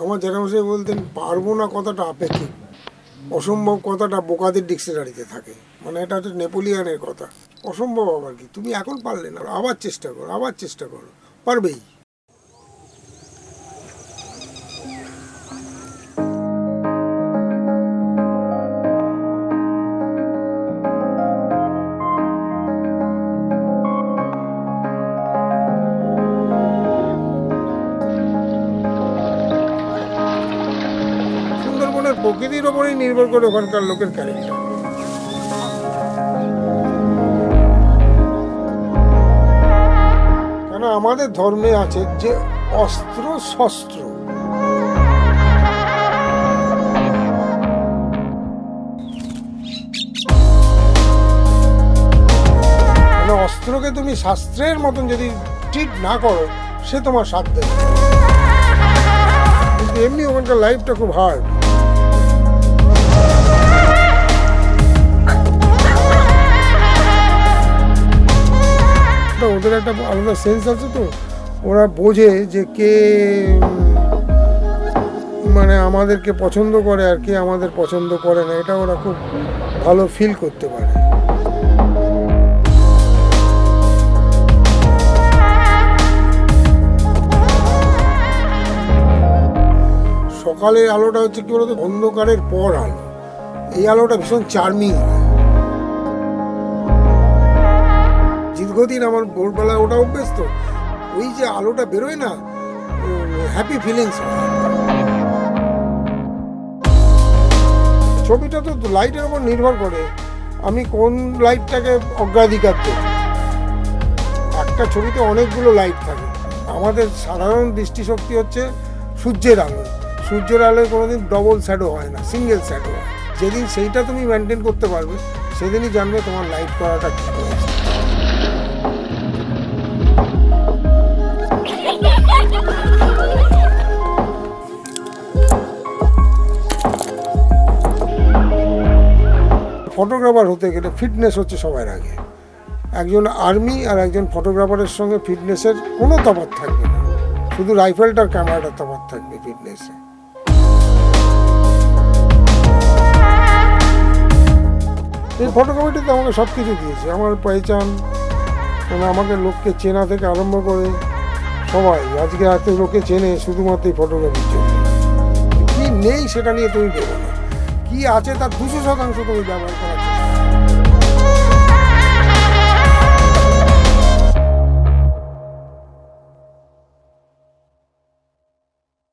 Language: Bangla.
আমার জ্যাঠামশাই বলতেন পারবো না কথাটা আপেক্ষিক, অসম্ভব কথাটা বোকাদের ডিকশনারিতে থাকে। মানে এটা হচ্ছে নেপোলিয়ানের কথা। অসম্ভব আবার কি, তুমি এখন পারলে না, আবার চেষ্টা করো, আবার চেষ্টা করো, পারবেই। সুন্দরবনের প্রকৃতির ওপরেই নির্ভর করে ওখানকার লোকের ক্যারেক্টার। কেন আমাদের ধর্মে আছে যে অস্ত্র শস্ত্র, মানে অস্ত্রকে তুমি শাস্ত্রের মতন যদি ট্রিট না করো সে তোমার সাথ দেবে। কিন্তু এমনি ওখানকার লাইফটা খুব হার্ড। ওদের একটা আলাদা সেন্স আছে, তো ওরা বোঝে যে কে মানে আমাদেরকে পছন্দ করে আর কে আমাদের পছন্দ করে না, এটা ওরা খুব ভালো ফিল করতে পারে। সকালের আলোটা হচ্ছে কি বলতো, অন্ধকারের পর আলো। এই আলোটা ভীষণ চার্মিং হয়। দীর্ঘদিন আমার ভোরবেলা ওটা অভ্যেস, তো ওই যে আলোটা বেরোয় না, হ্যাপি ফিলিংস হয়। ছবিটা তো লাইটের উপর নির্ভর করে আমি কোন লাইটটাকে অগ্রাধিকার দেব। একটা ছবিতে অনেকগুলো লাইট থাকে। আমাদের সাধারণ দৃষ্টিশক্তি হচ্ছে সূর্যের আলো। সূর্যের আলোয় কোনোদিন ডবল শ্যাডো হয় না, সিঙ্গেল শ্যাডো হয়। যেদিন সেইটা তুমি মেনটেন করতে পারবে সেদিনই জানবে তোমার লাইট করাটা ঠিক হয়েছে। ফটোগ্রাফার হতে গেলে ফিটনেস হচ্ছে সবার আগে। একজন আর্মি আর একজন ফটোগ্রাফারের সঙ্গে ফিটনেসের কোনো তফাৎ থাকবে না, শুধু রাইফেলটার ক্যামেরাটার তফাৎ থাকবে ফিটনেসে। এই ফটোগ্রাফিটিতে আমাকে সব কিছু দিয়েছে, আমার পহচান, মানে আমাকে লোককে চেনা থেকে আরম্ভ করে সবাই আজকে এত লোকে চেনে শুধুমাত্র এই ফটোগ্রাফির জন্য। কি নেই সেটা নিয়ে তুমি ভেবো না, কি আছে তার 200% তুমি ব্যবহার করা।